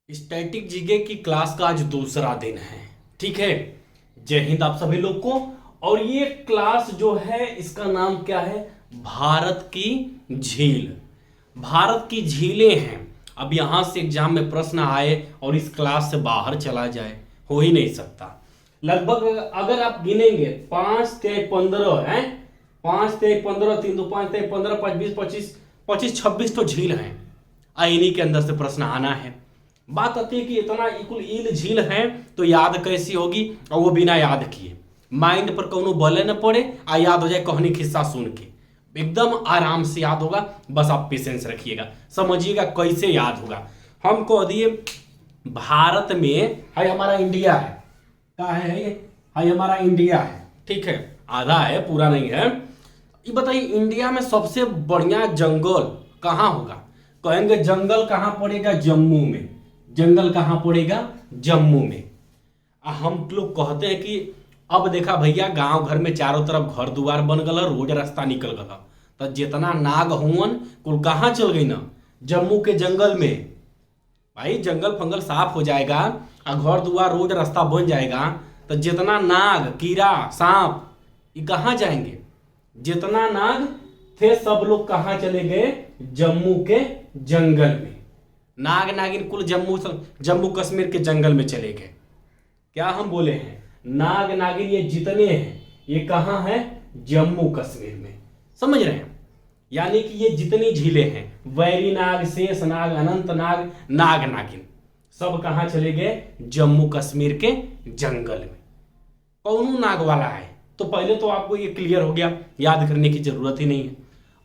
Static GK की class का आज दूसरा दिन है। ठीक है, जय हिंद आप सभी लोग को। और ये क्लास जो है इसका नाम क्या है? भारत की झील। भारत की झीलें हैं। अब यहां से एग्जाम में प्रश्न आए और इस क्लास से बाहर चला जाए, हो ही नहीं सकता। लगभग अगर आप गिनेंगे 5 3 15 है, 5 3 15 3 2 5 3 15 5 20 25 25 26 तो झील हैं। इन्हीं के अंदर से प्रश्न आना है। बात आती है कि इतना कुल ईल झील है तो याद कैसी होगी, और वो बिना याद किए। माइंड पर कोनो बले न पड़े, याद हो जाए कहानी खिस्सा सुन के, एकदम आराम से याद होगा। बस आप पेशेंस रखिएगा, समझिएगा कैसे याद होगा। हम कह दिए भारत में है हमारा इंडिया है। क्या है ये? है हमारा इंडिया है। ठीक है, आधा है, पूरा नहीं है। ये बताइए इंडिया में सबसे बढ़िया जंगल कहाँ होगा? कहेंगे जंगल कहाँ पड़ेगा? जम्मू में। जंगल कहाँ पड़ेगा? जम्मू में। हम लोग कहते हैं कि अब देखा भैया गांव घर में चारों तरफ घर दुआर बन गल, रोड रास्ता निकल गल, तो जितना नाग हुवन कुल कहाँ चल गई ना? जम्मू के जंगल में। भाई जंगल फंगल साफ हो जाएगा और घर दुआर रोड रास्ता बन जाएगा तो जितना नाग कीड़ा सांप ये कहाँ जाएंगे? जितना नाग थे सब लोग कहाँ चले गए? जम्मू के जंगल में। नाग नागिन कुल जम्मू कश्मीर के जंगल में चले गए। क्या हम बोले हैं? नाग नागिन ये जितने हैं ये कहाँ हैं? जम्मू कश्मीर में। समझ रहे हैं? यानी कि ये जितनी झीलें हैं, वैरी नाग, शेष नाग, अनंत नाग, नाग नागिन, सब कहाँ चले गए? जम्मू कश्मीर के जंगल में। कौन नाग वाला है? तो पहले तो आपको ये क्लियर हो गया, याद करने की जरूरत ही नहीं है।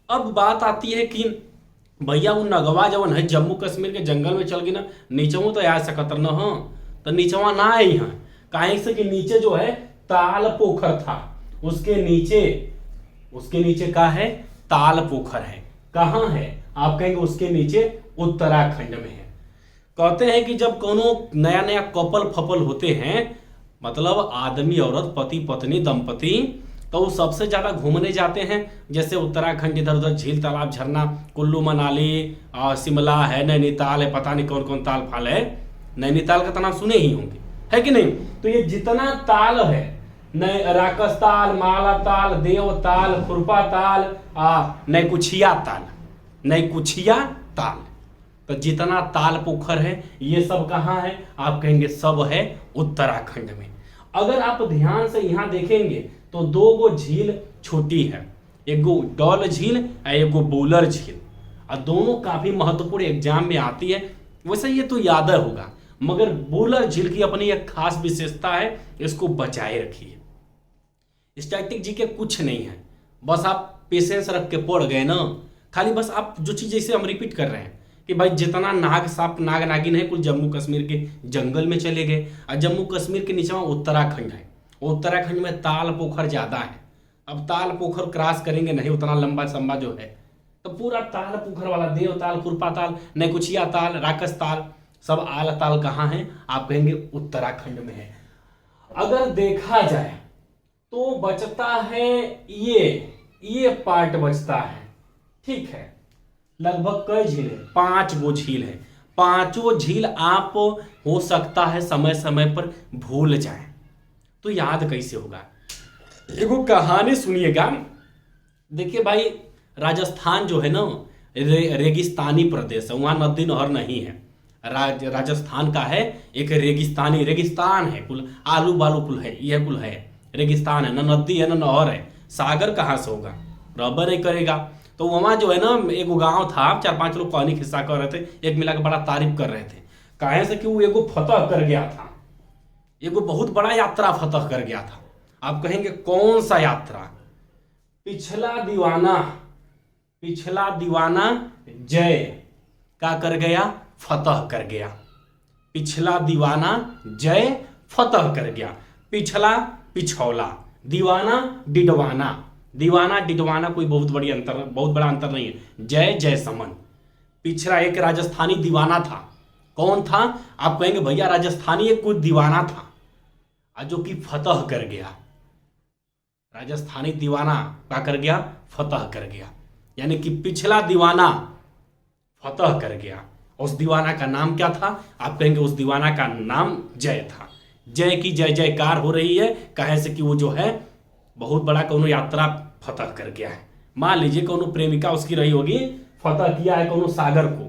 अब बात आती है कि भैया वो नगवा जवन है जम्मू कश्मीर के जंगल में चल गई ना, नीचवा तो आ सकत न हो, तो नीचवा ना आई है। काहे से कि नीचे जो है ताल पोखर था, उसके नीचे का है? ताल पोखर है। कहाँ है? आप कहेंगे उसके नीचे उत्तराखंड में है। कहते हैं कि जब कोनो नया नया कपल फपल होते हैं, मतलब आदमी औरत पति पत्नी दंपति, तो वो सबसे ज्यादा घूमने जाते हैं जैसे उत्तराखंड, इधर उधर झील तालाब झरना, कुल्लू मनाली, शिमला है, नैनीताल है, पता नहीं कौन कौन ताल फाल है। नैनीताल का तो नाम सुने ही होंगे, है कि नहीं? तो ये जितना ताल है, राकस ताल, माला ताल, देव ताल, खुरपा ताल, नैकुछिया ताल, तो जितना ताल पोखर है ये सब कहाँ है? आप कहेंगे सब है उत्तराखंड में। अगर आप ध्यान से यहाँ देखेंगे तो दो गो झील छोटी है, एक गो डॉल झील और एक गो बोलर झील, और दोनों काफी महत्वपूर्ण एग्जाम में आती है। वैसे ये तो याद होगा, मगर बोलर झील की अपनी एक खास विशेषता है, इसको बचाए रखिए। स्टैटिक जी के कुछ नहीं है, बस आप पेशेंस रख के पढ़ गए ना। खाली बस आप जो चीज जैसे हम रिपीट कर रहे हैं कि भाई जितना नाग सांप नाग नागिन है कुल जम्मू कश्मीर के जंगल में चले गए, और जम्मू कश्मीर के नीचे उत्तराखंड है। उत्तराखंड में ताल पोखर ज्यादा है। अब ताल पोखर क्रॉस करेंगे नहीं, उतना लंबा संबा जो है, तो पूरा ताल पोखर वाला देव ताल, खुरपा ताल, नैकुछिया ताल, राकस ताल, सब आल ताल कहाँ है? आप कहेंगे उत्तराखंड में है। अगर देखा जाए तो बचता है ये पार्ट बचता है। ठीक है, लगभग कई झील है? 5 गो झील है। 5 झील आप हो सकता है समय समय पर भूल जाए, तो याद कैसे होगा? एगो कहानी सुनिएगा। देखिए भाई, राजस्थान जो है ना रेगिस्तानी प्रदेश है, वहां नदी नहर नहीं है। राजस्थान का है एक रेगिस्तान है, कुल आलू बालू कुल है, यह कुल है रेगिस्तान है, ना नदी है ना नहर है। सागर कहाँ से होगा? रबर नहीं करेगा। तो वहां जो है ना एक गांव था, 4-5 लोग कहानी खिस्सा कर रहे थे, एक मिला के बड़ा तारीफ कर रहे थे। काहे से कि वो एगो फतह कर गया था, एगो बहुत बड़ा यात्रा फतह कर गया था। आप कहेंगे कौन सा यात्रा? पिछला दीवाना जय का कर गया? फतह कर गया। पिछला दीवाना जय फतह कर गया। पिछला पिछौला, दीवाना डिडवाना। दीवाना डिडवाना कोई बहुत बड़ा अंतर नहीं है। जय जय समन। पिछला एक राजस्थानी दीवाना था। कौन था? आप कहेंगे भैया राजस्थानी एक कोई दीवाना था जो कि फतह कर गया। राजस्थानी दीवाना क्या कर गया? फतह कर गया। यानी कि पिछला दीवाना फतह कर गया उस दीवाना का नाम क्या था? आप कहेंगे उस दीवाना का नाम जय था। जय की जय जयकार हो रही है, कहे से कि वो जो है बहुत बड़ा कोनो यात्रा फतह कर गया है। मान लीजिए कोनो प्रेमिका उसकी रही होगी, फतह किया है कोनो सागर को,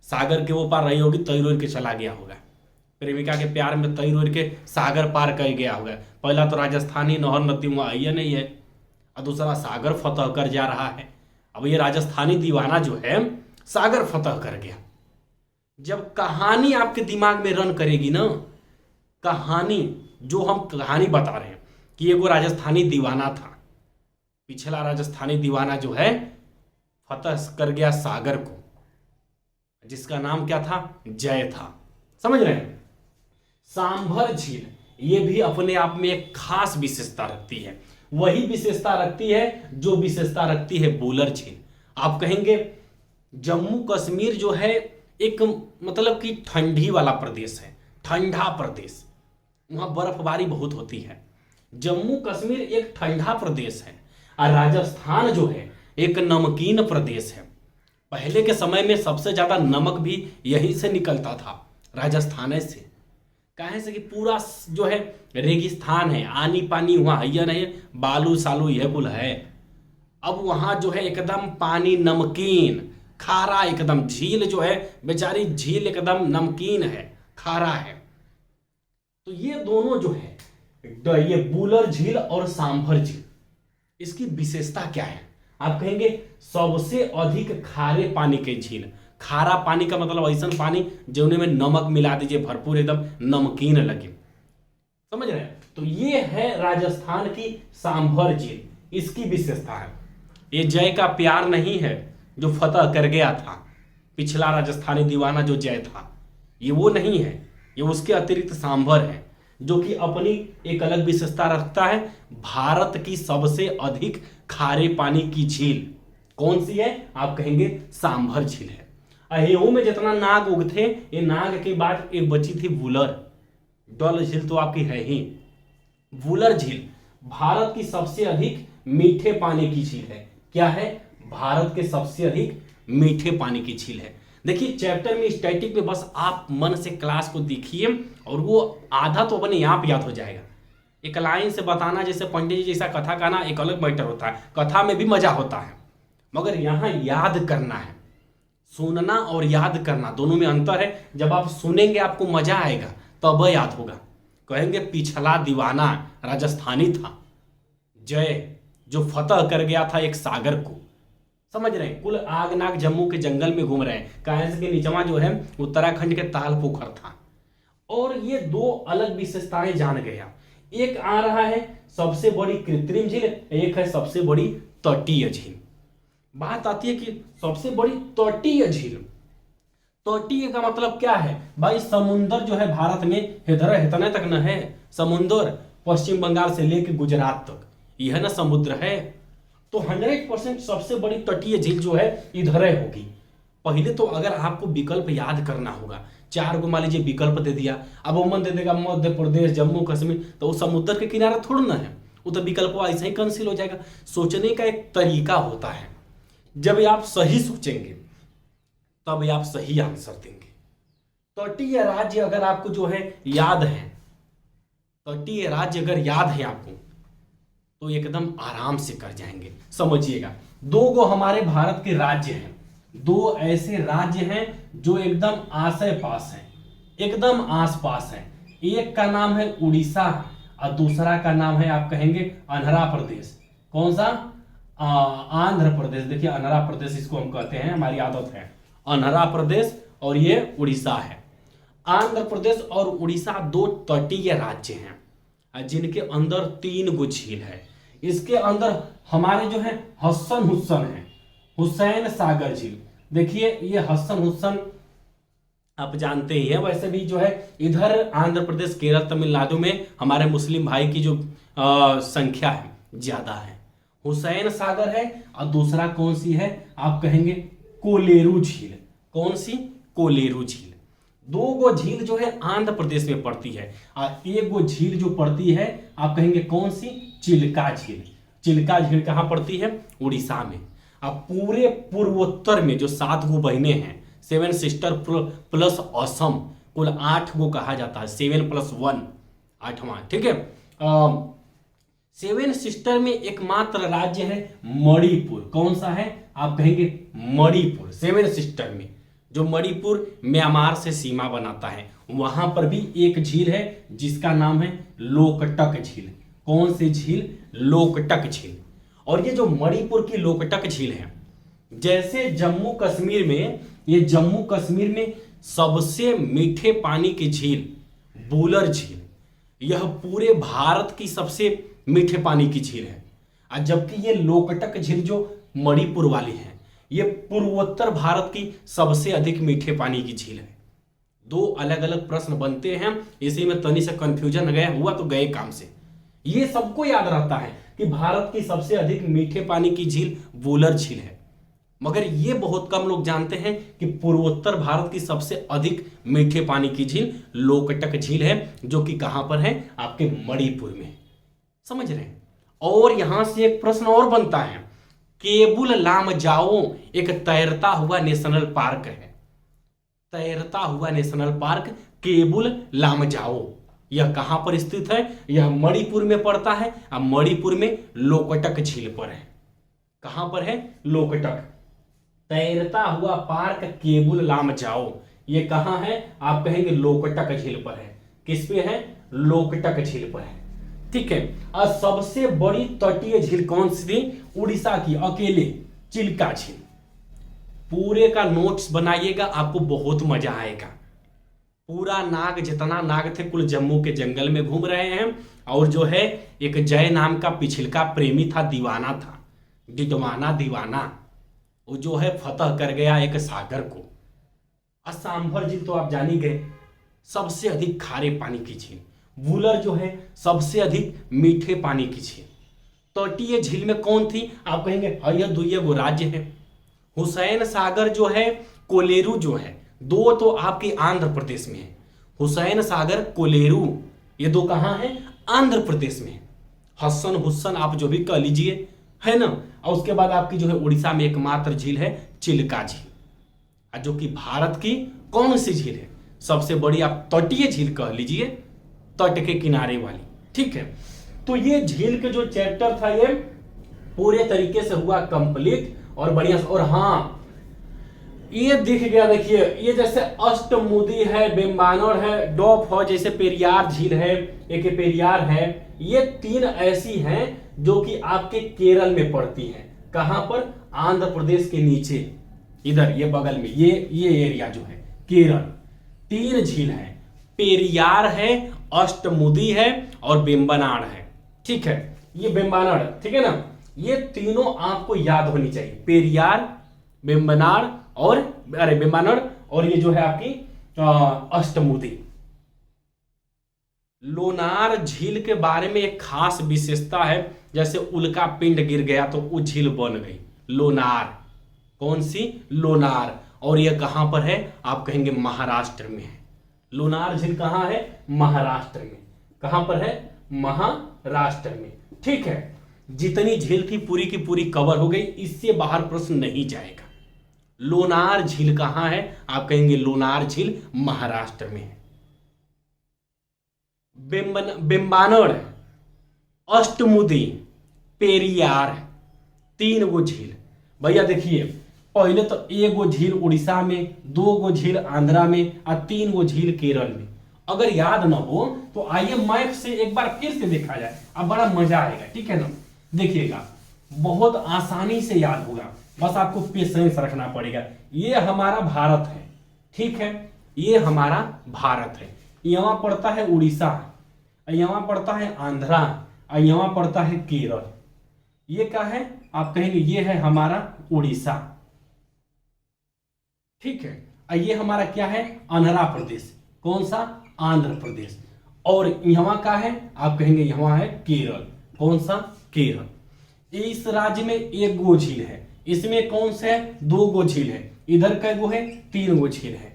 सागर के वो पार रही होगी, तैर उड़ के चला गया होगा, प्रेमिका के प्यार में तैर उड़ के सागर पार कर गया होगा। पहला तो राजस्थानी नहर नदी वहाँ आई नहीं है, और दूसरा सागर फतह कर जा रहा है। अब ये राजस्थानी दीवाना जो है सागर फतह कर गया। जब कहानी आपके दिमाग में रन करेगी ना, कहानी जो हम कहानी बता रहे हैं कि एगो राजस्थानी दीवाना था, पिछला राजस्थानी दीवाना जो है फतह कर गया सागर को, जिसका नाम क्या था? जय था। समझ रहे हैं? सांभर झील ये भी अपने आप में एक खास विशेषता रखती है, वही विशेषता रखती है जो विशेषता रखती है वुलर झील। आप कहेंगे जम्मू कश्मीर जो है एक मतलब कि ठंडी वाला प्रदेश है, ठंडा प्रदेश, वहाँ बर्फबारी बहुत होती है। जम्मू कश्मीर एक ठंडा प्रदेश है और राजस्थान जो है एक नमकीन प्रदेश है। पहले के समय में सबसे ज़्यादा नमक भी यहीं से निकलता था, राजस्थान से। कहे से कि पूरा जो है रेगिस्तान है, आनी पानी वहाँ है नहीं, बालू सालू यह कुल है। अब वहाँ जो है एकदम पानी नमकीन खारा, एकदम झील जो है बेचारी झील एकदम नमकीन है, खारा है। तो ये दोनों जो है ये वुलर झील और सांभर झील, इसकी विशेषता क्या है? आप कहेंगे सबसे अधिक खारे पानी के झील। खारा पानी का मतलब ऐसा पानी जो में नमक मिला दीजिए भरपूर, एकदम नमकीन लगे। समझ रहे हैं? तो ये है राजस्थान की सांभर झील, इसकी विशेषता है। ये जय का प्यार नहीं है जो फतह कर गया था, पिछला राजस्थानी दीवाना जो जय था, ये वो नहीं है, ये उसके अतिरिक्त सांभर है, जो कि अपनी एक अलग विशेषता रखता है। भारत की सबसे अधिक खारे पानी की झील कौन सी है? आप कहेंगे सांभर झील है। अहेऊ में जितना नाग उगथे, ये नाग के बाद एक बची थी वुलर। डल झील तो आपकी है ही। वुलर झील भारत की सबसे अधिक मीठे पानी की झील है। क्या है? भारत के सबसे अधिक मीठे पानी की झील है। देखिए चैप्टर में स्टैटिक में बस आप मन से क्लास को देखिए और वो आधा तो अपने आप याद हो जाएगा। एक लाइन से बताना, जैसे पंडित जी जैसा कथा कहना एक अलग मैटर होता है, कथा में भी मजा होता है, मगर यहाँ याद करना है। सुनना और याद करना दोनों में अंतर है। जब आप सुनेंगे आपको मजा आएगा, तब याद होगा। कहेंगे पिछला दीवाना राजस्थानी था, जय जो फतह कर गया था एक सागर को। समझ रहे हैं? कुल आग नाग जम्मू के जंगल में घूम रहे हैं, कहें के नीचवा जो है उत्तराखंड के ताल पोखर था। और ये दो अलग विशेषताएं जान गया। एक आ रहा है सबसे बड़ी कृत्रिम झील, एक है सबसे बड़ी तटीय झील। बात आती है कि सबसे बड़ी तटीय झील, तटीय का मतलब क्या है भाई? समुंदर जो है भारत में इतने तक न है, समुंदर पश्चिम बंगाल से लेकर गुजरात तक यह ना समुद्र है। तो 100% सबसे बड़ी तटीय झील जो है इधर होगी। पहले तो अगर आपको विकल्प याद करना होगा, 4 को मान लीजिए विकल्प दे दिया, अब ओमन दे देगा मध्य प्रदेश जम्मू कश्मीर, तो वो समुद्र के किनारे थोड़ा ना है, वो तो विकल्प ऐसे ही कैंसिल हो जाएगा। सोचने का एक तरीका होता है, जब आप सही सोचेंगे तब आप सही आंसर देंगे। तटीय राज्य अगर आपको जो है याद है, तटीय राज्य अगर याद है आपको, तो एकदम आराम से कर जाएंगे। समझिएगा, 2 गो हमारे भारत के राज्य हैं, 2 ऐसे राज्य हैं जो एकदम आसे पास हैं, एकदम आस पास हैं। एक का नाम है उड़ीसा और दूसरा का नाम है आप कहेंगे आंध्र प्रदेश। कौन सा? आंध्र प्रदेश। देखिए आंध्र प्रदेश इसको हम कहते हैं, हमारी आदत है। आंध्र प्रदेश और ये उड़ीसा है। आंध्र प्रदेश और उड़ीसा 2 तटीय राज्य हैं जिनके अंदर 3 गो झील है। इसके अंदर हमारे जो है हुसैन सागर झील। देखिए ये हसन हुसैन आप जानते ही हैं, वैसे भी जो है इधर आंध्र प्रदेश केरल तमिलनाडु में हमारे मुस्लिम भाई की जो संख्या है ज्यादा है। हुसैन सागर है और दूसरा कौन सी है? आप कहेंगे कोलेरू झील। कौन सी? कोलेरू झील। 2 गो झील जो है आंध्र प्रदेश में पड़ती है और 1 गो झील जो पड़ती है आप कहेंगे कौन सी? चिल्का झील। चिल्का झील कहाँ पड़ती है? उड़ीसा में। अब पूरे पूर्वोत्तर में जो 7 गो बहने हैं, सेवन सिस्टर प्लस असम, कुल 8 को कहा जाता है। 7+1 8वां, ठीक है। सेवन सिस्टर में एकमात्र राज्य है मणिपुर। कौन सा है? आप कहेंगे मणिपुर। सेवन सिस्टर में जो मणिपुर म्यांमार से सीमा बनाता है, वहां पर भी एक झील है जिसका नाम है लोकटक झील। कौन सी झील? लोकटक झील। और ये जो मणिपुर की लोकटक झील है, जैसे जम्मू कश्मीर में, ये जम्मू कश्मीर में सबसे मीठे पानी की झील बुलर झील, यह पूरे भारत की सबसे मीठे पानी की झील है। और जबकि ये लोकटक झील जो मणिपुर वाली है, ये पूर्वोत्तर भारत की सबसे अधिक मीठे पानी की झील है। दो अलग अलग प्रश्न बनते हैं, इसी में तनी से कंफ्यूजन गया हुआ तो गए काम से। ये सबको याद रहता है कि भारत की सबसे अधिक मीठे पानी की झील बुलर झील है, मगर ये बहुत कम लोग जानते हैं कि पूर्वोत्तर भारत की सबसे अधिक मीठे पानी की झील लोकटक झील है, जो कि कहां पर है? आपके मणिपुर में। समझ रहे हैं? और यहां से एक प्रश्न और बनता है, केबुल लामजाओ एक तैरता हुआ नेशनल पार्क है। तैरता हुआ नेशनल पार्क केबुल लामजाओ, यह कहां पर स्थित है? यह मणिपुर में पड़ता है, और मणिपुर में लोकटक झील पर है। कहां पर है? लोकटक। तैरता हुआ पार्क केबुल लामजाओ, ये कहां है? आप कहेंगे लोकटक झील पर है। किस पे है? लोकटक झील पर है, ठीक है। और सबसे बड़ी तटीय झील कौन सी थी? उड़ीसा की अकेले चिल्का झील। पूरे का नोट्स बनाइएगा, आपको बहुत मजा आएगा। पूरा नाग, जितना नाग थे कुल जम्मू के जंगल में घूम रहे हैं। और जो है एक जय नाम का पिछलका प्रेमी था, दीवाना था, डिडवाना दीवाना, वो जो है फतह कर गया एक सागर को। सांभर झील तो आप जान ही गए, सबसे अधिक खारे पानी की झील। बुलर जो है सबसे अधिक मीठे पानी की झील। तटीय झील में कौन थी? आप कहेंगे यह दुइये गो राज्य है। हुसैन सागर जो है, कोलेरू जो है, दो तो आपके आंध्र प्रदेश में है। हुसैन सागर, कोलेरू, ये दो कहां है? आंध्र प्रदेश में है। हसन हुसन आप जो भी कह लीजिए, है ना। और उसके बाद आपकी जो है उड़ीसा में एकमात्र झील है चिल्का झील, जो कि भारत की कौन सी झील है? सबसे बड़ी आप तटीय झील कह लीजिए, तट के किनारे वाली, ठीक है। तो ये झील के जो चैप्टर था ये पूरे तरीके से हुआ कंप्लीट और बढ़िया। और हाँ, ये दिख गया, देखिए ये जैसे अष्टमुदी है, बेम्बानर है, डोफ है, जैसे पेरियार झील है, एक पेरियार है। ये 3 ऐसी हैं जो कि आपके केरल में पड़ती हैं। कहां पर? आंध्र प्रदेश के नीचे, इधर ये बगल में, ये एरिया जो है केरल। 3 झील है, पेरियार है, अष्टमुदी है और बेम्बनाड है, ठीक है। ये बेम्बानड, ठीक है ना। ये तीनों आपको याद होनी चाहिए, पेरियार, बेम्बनाड और बेम्बानड, और ये जो है आपकी अष्टमुदी। लोनार झील के बारे में एक खास विशेषता है, जैसे उल्का पिंड गिर गया तो वो झील बन गई, लोनार। कौन सी? लोनार। और यह कहां पर है? आप कहेंगे महाराष्ट्र में है। लोनार झील कहां है? महाराष्ट्र में। कहां पर है? महाराष्ट्र में, ठीक है। जितनी झील थी पूरी की पूरी कवर हो गई, इससे बाहर प्रश्न नहीं जाएगा। लोनार झील कहां है? आप कहेंगे लोनार झील महाराष्ट्र में है। बेम्बानड, अष्टमुदी, पेरियार, 3 गो झील। भैया देखिए, पहले तो 1 गो झील उड़ीसा में, 2 गो झील आंध्रा में और 3 गो झील केरल में। अगर याद ना हो तो आइए मैप से एक बार फिर से देखा जाए, अब बड़ा मजा आएगा, ठीक है ना। देखिएगा, बहुत आसानी से याद होगा, बस आपको पेशेंस रखना पड़ेगा। ये हमारा भारत है, ठीक है, ये हमारा भारत है। यहाँ पड़ता है उड़ीसा, यहाँ पड़ता है आंध्रा, और यहाँ पड़ता है केरल। ये क्या है? आप कहेंगे ये है हमारा उड़ीसा, ठीक है। और ये हमारा क्या है? आंध्र प्रदेश। कौन सा? आंध्र प्रदेश। और यहाँ का है? आप कहेंगे यहाँ है केरल। कौन सा? केरल। इस राज्य में 1 गो झील है, इसमें कौन सा है? 2 गो झील है। इधर कै गो है? 3 गो झील है।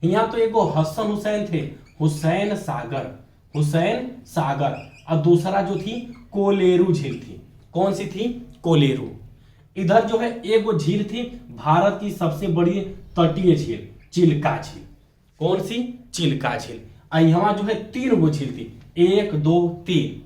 यहाँ तो 1 गो हसन हुसैन थे, हुसैन सागर, हुसैन सागर। और दूसरा जो थी कोलेरू झील थी। कौन सी थी? कोलेरू। इधर जो है 1 गो झील थी, भारत की सबसे बड़ी तटीय झील, चिल्का झील। कौन सी? चिल्का झील। यहाँ जो है 3 गो झील थी, 1 2 3।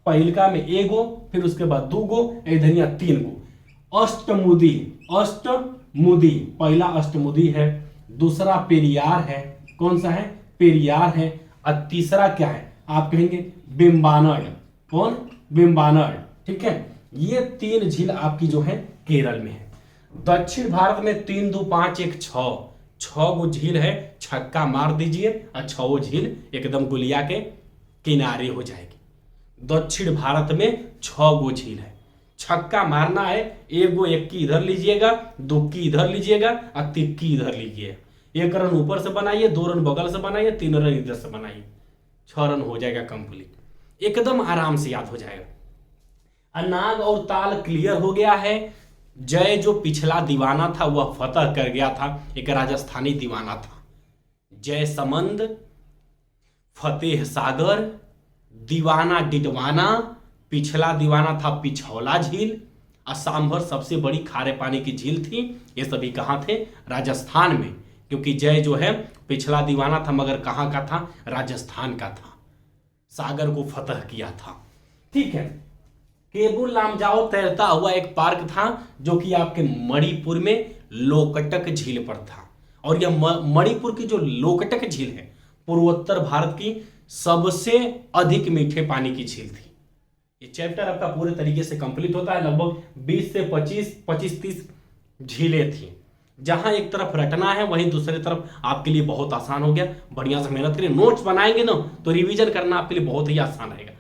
पहिलका में एगो, फिर उसके बाद 2 गो, इधर 3 गो। अष्टमुदी, अष्टमुदी, पहला अष्टमुदी है, दूसरा पेरियार है। कौन सा है? पेरियार है। और तीसरा क्या है? आप कहेंगे बेम्बानड। कौन? बेम्बानड। ठीक है, ये 3 झील आपकी जो है केरल में है। दक्षिण भारत में 3 2 5 1 6 गो झील है। छक्का मार दीजिए और 6 झील एकदम गुलिया के किनारे हो जाएगी। दक्षिण भारत में 6 गो झील है। छक्का मारना है, 1 गो 1 की इधर लीजिएगा, 2 की इधर लीजिएगा और 3 की इधर लीजिए। 1 रन ऊपर से बनाइए, 2 रन बगल से बनाइए, 3 रन इधर से बनाइए, 6 रन हो जाएगा कंप्लीट। एकदम आराम से याद हो जाएगा। नाग और ताल क्लियर हो गया है। जय जो पिछला दीवाना था वह फतह कर गया था, एक राजस्थानी दीवाना था। जय समंद, फतेह सागर, दीवाना डिडवाना, पिछला दीवाना था पिछौला झील, और सांभर सबसे बड़ी खारे पानी की झील थी। ये सभी कहाँ थे? राजस्थान में। क्योंकि जय जो है पिछला दीवाना था, मगर कहाँ का था? राजस्थान का था। सागर को फतह किया था। ठीक है, केबुल लामजाओ तैरता हुआ एक पार्क था जो कि आपके मणिपुर में लोकटक झील पर था। और यह मणिपुर की जो लोकटक झील है पूर्वोत्तर भारत की सबसे अधिक मीठे पानी की झील थी। ये चैप्टर आपका पूरे तरीके से कंप्लीट होता है। लगभग 20 से 25-30 झीलें थी। जहां एक तरफ रटना है वहीं दूसरी तरफ आपके लिए बहुत आसान हो गया। बढ़िया से मेहनत करिए, नोट्स बनाएंगे ना तो रिवीजन करना आपके लिए बहुत ही आसान रहेगा।